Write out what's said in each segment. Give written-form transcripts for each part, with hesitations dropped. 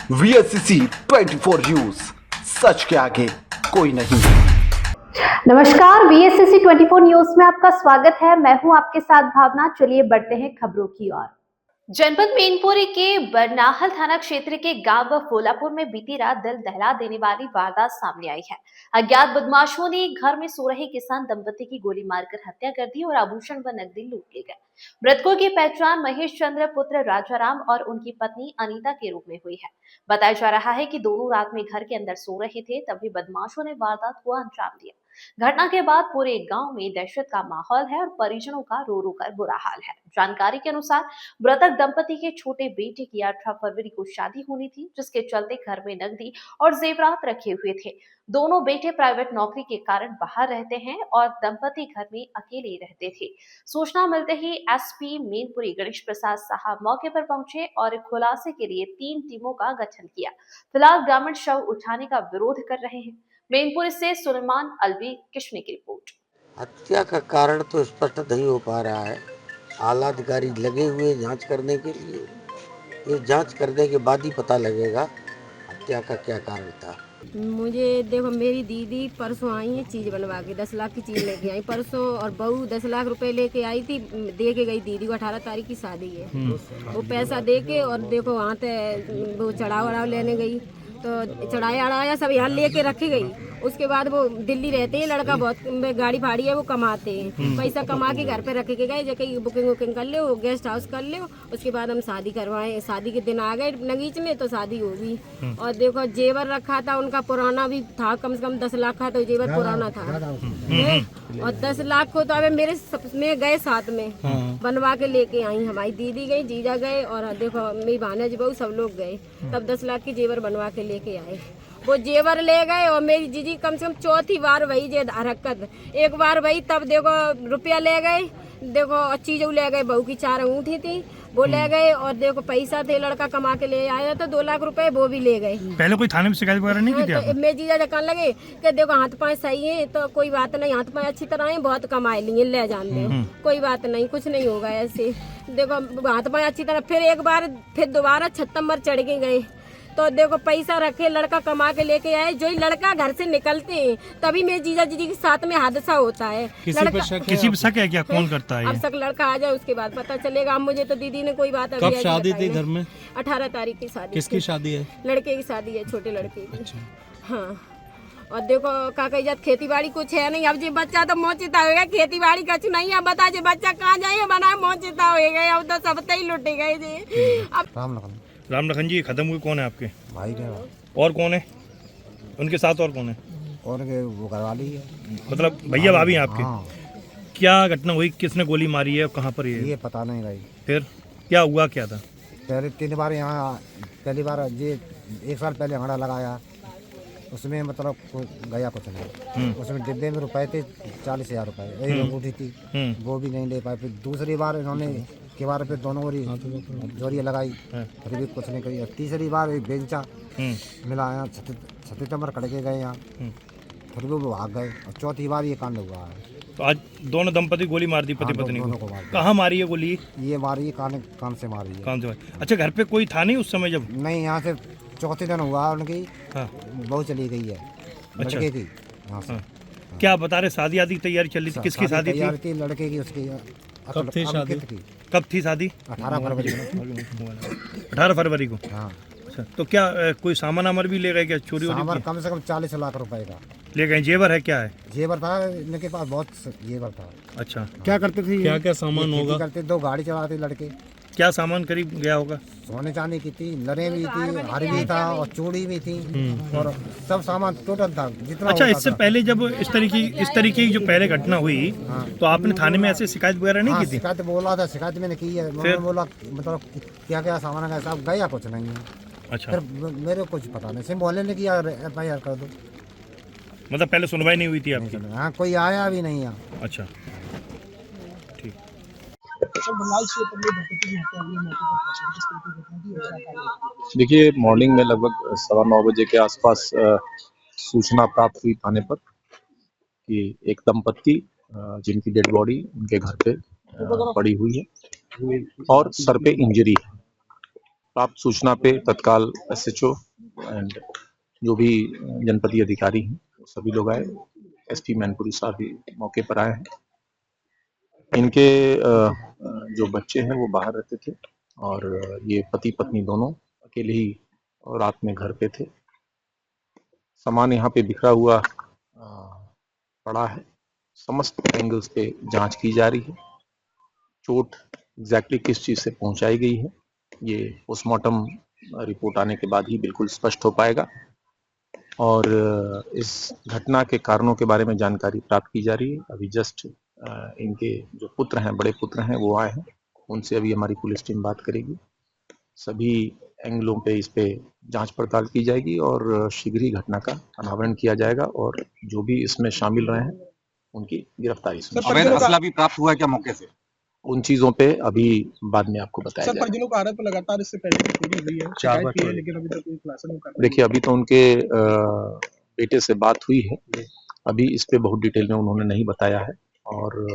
VSCC 24 news, सच के आगे कोई नहीं। नमस्कार, VSCC 24 न्यूज में आपका स्वागत है। मैं हूं आपके साथ भावना। चलिए बढ़ते हैं खबरों की ओर। जनपद मैनपुरी के बरनाहल थाना क्षेत्र के गांव फोलापुर में बीती रात दिल दहला देने वाली वारदात सामने आई है। अज्ञात बदमाशों ने घर में सो रहे किसान दंपति की गोली मारकर हत्या कर दी और आभूषण व नकदी लूट ले गए। मृतकों की पहचान महेश चंद्र पुत्र राजाराम और उनकी पत्नी अनीता के रूप में हुई है। बताया जा रहा है कि दोनों रात में घर के अंदर सो रहे थे, तभी बदमाशों ने वारदात को अंजाम दिया। घटना के बाद पूरे गांव में दहशत का माहौल है और परिजनों का रो रो कर बुरा हाल है। जानकारी के अनुसार मृतक दंपति के छोटे बेटे की 18 फरवरी को शादी होनी थी, जिसके चलते घर में नकदी और जेवरात रखे हुए थे। दोनों बेटे प्राइवेट नौकरी के कारण बाहर रहते हैं और दंपति घर में अकेले रहते थे। सूचना मिलते ही एसपी मैनपुरी गणेश प्रसाद साहब मौके पर पहुंचे और खुलासे के लिए 3 टीमों का गठन किया। फिलहाल ग्रामीण शव उठाने का विरोध कर रहे हैं। मैनपुरी से सुलेमान अलवी किशने की रिपोर्ट। हत्या का कारण तो स्पष्ट नहीं हो पा रहा है। आला अधिकारी लगे हुए जांच करने के लिए, ये जांच करने के बाद ही पता लगेगा हत्या का क्या कारण था। मुझे देखो, मेरी दीदी परसों आई है चीज़ बनवा के, 10 लाख की चीज़ लेके आई परसों, और बहू 10 लाख रुपए लेके आई थी, दे के गई। दीदी को 18 तारीख की शादी है, वो पैसा दे के और देखो वहाँ पे वो चढ़ाव वढ़ाव लेने गई, तो चढ़ाया अड़ाया सब यहाँ लेके रखी गई। उसके बाद वो दिल्ली रहते हैं, लड़का बहुत गाड़ी फाड़ी है, वो कमाते हैं, पैसा कमा के घर पे रख के गए, जबकि बुकिंग वुकिंग कर ले, गेस्ट हाउस कर ले। उसके बाद हम शादी करवाए, शादी के दिन आ गए नगीच में, तो शादी हो गई। और देखो जेवर रखा था उनका, पुराना भी था, कम से कम 10 लाख का तो जेवर पुराना था। और 10 लाख को तो अब मेरे में गए साथ में बनवा के लेके आई। हमारी दीदी गई, जीजा गए, और देखो मेरी भानज बहू सब लोग गए, तब 10 लाख की जेवर बनवा के लेके आए। वो जेवर ले गए और मेरी जीजी कम से कम चौथी बार वही जे हरकत। एक बार वही, तब देखो रुपया ले गए, देखो चीज ले गए, बहू की 4 अंगूठी थी वो ले गए, और देखो पैसा थे लड़का कमा के ले आया था 2 लाख रुपए, वो भी ले गए। पहले कोई थाने में शिकायत वगैरह नहीं की थी तो मेरे जीजा जब कहने लगे कि देखो हाथ पाँव सही है तो कोई बात नहीं, हाथ पाँव अच्छी तरह है, बहुत कमाए लिए, ले जान दे, कोई बात नहीं, कुछ नहीं होगा ऐसे। देखो हाथ पाँव अच्छी तरह, फिर एक बार फिर दोबारा 6 नंबर चढ़ के गए, तो देखो पैसा रखे, लड़का कमा के लेके आए। जो ही लड़का घर से निकलते हैं तभी मेरे जीजा जीजी के साथ में हादसा होता है। किसी पे शक है क्या? कौन करता है? अब तक लड़का आ जाए उसके बाद पता चलेगा। अब मुझे तो दीदी ने कोई बात कब शादी थी घर में? 18 तारीख की शादी। किसकी शादी है? लड़के की शादी है, छोटे लड़के की। हाँ, और देखो काका जात खेती बाड़ी कुछ है नहीं। अब जी बच्चा तो मोचिता होगा, खेती बाड़ी कुछ नहीं है। बता जे बच्चा कहाँ जाए बना मोचिता होगा, अब तो सब ही लुटे गए जी। अब राम लखन जी खत्म हुए कौन है आपके भाई ने और कौन है उनके साथ? और कौन है? और वो घरवाली है, मतलब भैया भाभी हैं आपके? हाँ। क्या घटना हुई? किसने गोली मारी है और कहाँ पर ये पता नहीं भाई। फिर क्या हुआ, क्या था? पहले 3 बार यहाँ, पहली बार ये 1 साल पहले हंगड़ा लगाया, उसमें मतलब गया कुछ नहीं। उसमें डिब्बे में रुपए थे 40,000 रुपए, एक अंगूठी थी, वो भी नहीं ले पाए। फिर दूसरी बार इन्होंने के बार पे दोनों ओरी जोरियाँ लगाई, फिर भी कुछ नहीं करी। तीसरी बार एक बेंचा मिला, यहाँ 36 नंबर कड़के गए यहाँ, फिर भी वो भाग गए। और चौथी बार ये कांड हुआ है। तो आज दोनों दंपति गोली मार दी पति पत्नी को? कहाँ मारी है गोली? ये मारी कान से मारी है। कान से मारी। अच्छा, घर पे कोई था नहीं उस समय जब? नहीं, यहाँ से चौथे दिन हुआ उनकी, हाँ। बहू चली गई है, अच्छा। लड़के की यहाँ से। क्या बता रहे, शादी आदि तैयारी चल रही थी? किसकी शादी थी? लड़के की, उसकी। कब थी शादी? कब थी शादी? 18 फरवरी को। 18 फरवरी को। हाँ। अच्छा, तो क्या कोई सामान अमर भी ले गए क्या? चोरी सामान कम से कम 40 लाख रुपए का ले गए। जेवर है, क्या है? जेवर था इनके पास, बहुत जेवर था। अच्छा, क्या करते थे? क्या क्या सामान होगा? करते, 2 गाड़ी चलाते लड़के। क्या सामान करीब गया होगा? सोने चांदी की थी, लड़े भी थी, हार भी था, और चूड़ी भी थी, और सब सामान टोटल था जितना। अच्छा, इससे पहले जब इस तरीके की जो पहले घटना हुई, तो आपने थाने में ऐसे शिकायत वगैरह नहीं की थी? शिकायत बोला था, शिकायत मैंने की है। मैंने बोला मतलब क्या क्या सामान है, साहब गया कुछ नहीं है। अच्छा, फिर मेरे को कुछ पता नहीं, सिर्फ बोले ने किया FIR कर दो। मतलब पहले सुनवाई नहीं हुई थी आपकी? हाँ, कोई आया भी नहीं यहाँ। अच्छा, ठीक। देखिए, मॉर्निंग में लगभग 9:15 बजे के आसपास सूचना प्राप्त हुई थाने पर कि एक दंपत्ति जिनकी डेड बॉडी उनके घर पे पड़ी हुई है और सर पे इंजरी है। प्राप्त सूचना पे तत्काल SHO एंड जो भी जनपदीय अधिकारी हैं सभी लोग आए। SP मैनपुरी साहब भी मौके पर आए हैं। इनके जो बच्चे हैं वो बाहर रहते थे और ये पति पत्नी दोनों अकेले ही रात में घर पे थे। सामान यहाँ पे बिखरा हुआ पड़ा है। समस्त एंगल्स पे जांच की जा रही है। चोट एग्जैक्टली किस चीज से पहुंचाई गई है ये पोस्टमार्टम रिपोर्ट आने के बाद ही बिल्कुल स्पष्ट हो पाएगा और इस घटना के कारणों के बारे में जानकारी प्राप्त की जा रही है। अभी जस्ट इनके जो पुत्र हैं, बड़े पुत्र हैं, वो आए हैं। उनसे अभी हमारी पुलिस टीम बात करेगी। सभी एंगलों पे इस पे जांच पड़ताल की जाएगी और शीघ्र ही घटना का अनावरण किया जाएगा और जो भी इसमें शामिल रहे हैं उनकी गिरफ्तारी अवैध असला भी प्राप्त हुआ है क्या मौके से? उन चीजों पे अभी बाद में आपको बताया जाएगा। परिजनों का आरोप लगातार इससे पहले भी पूरी हुई है, शिकायत की है, लेकिन अभी तक कोई खुलासा नहीं कर रहा। देखिए अभी तो उनके बेटे से बात हुई है। अभी इस पे बहुत डिटेल में उन्होंने नहीं बताया है और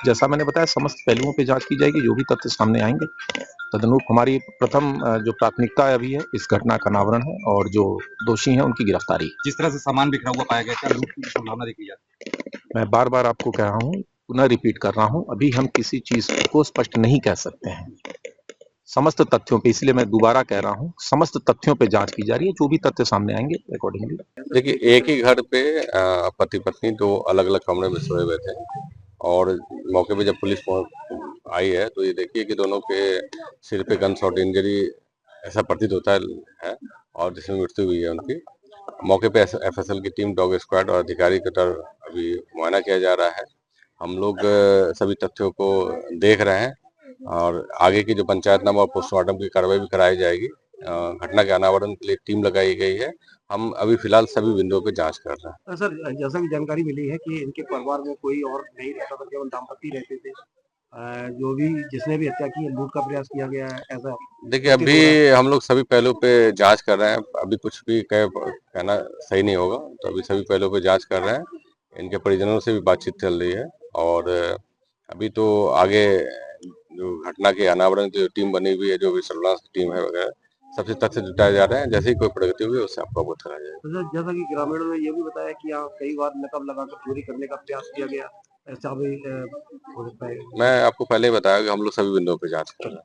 जैसा मैंने बताया समस्त पहलुओं पे जांच की जाएगी। जो भी तथ्य सामने आएंगे तदनुरूप हमारी प्रथम जो प्राथमिकता अभी है इस घटना का अनावरण है और जो दोषी हैं उनकी गिरफ्तारी। जिस तरह से सामान बिखरा हुआ पाया गया, क्या लूट की संभावना देखी जाती है? मैं बार बार आपको कह रहा हूँ, पुनः रिपीट कर रहा हूँ, अभी हम किसी चीज को स्पष्ट नहीं कह सकते हैं। समस्त तथ्यों पे, इसलिए मैं दोबारा कह रहा हूँ, समस्त तथ्यों पे जांच की जा रही है। जो भी तथ्य सामने आएंगे अकॉर्डिंगली। देखिए एक ही घर पे पति पत्नी दो अलग अलग कमरे में सोए हुए थे और मौके पे जब पुलिस आई है तो ये देखिए कि दोनों के सिर पे गन शॉट इंजरी ऐसा प्रतीत होता है और जिसमें मृत्यु हुई है उनकी। मौके पे FSL की टीम, डॉग स्क्वाड और अधिकारी की तरफ अभी मुआयना किया जा रहा है। हम लोग सभी तथ्यों को देख रहे हैं और आगे की जो पंचायतनामा और पोस्टमार्टम की कार्रवाई भी कराई जाएगी। घटना के अनावरण के लिए टीम लगाई गई है। हम अभी फिलहाल सभी बिंदुओं पे जांच कर रहे हैं। सर, जैसा कि जानकारी मिली है कि इनके परिवार में कोई और नहीं रहता था, केवल दाम्पत्य रहते थे। जो भी जिसने भी हत्या की है, लूट का प्रयास किया गया है ऐसा? देखिए अभी हम लोग सभी पहलुओं पे जांच कर रहे हैं। अभी कुछ भी कहना सही नहीं होगा, तो अभी सभी पहलुओं पे जांच कर रहे हैं। इनके परिजनों से भी बातचीत चल रही है और अभी तो आगे जो घटना के अनावरण की जो टीम बनी हुई है, जो भी सर्विलांस की टीम है वगैरह, सबसे तथ्य जुटाए जा रहे हैं। जैसे ही कोई प्रगति हुई उससे आपको अवगत कराया जाएगा। जैसा कि ग्रामीणों ने ये भी बताया कि यहाँ कई बार नकब लगाकर चोरी करने का प्रयास किया गया, ऐसा भी हो सकता है? मैं आपको पहले ही बताया कि हम लोग सभी बिंदुओं पे जांच कर रहे हैं।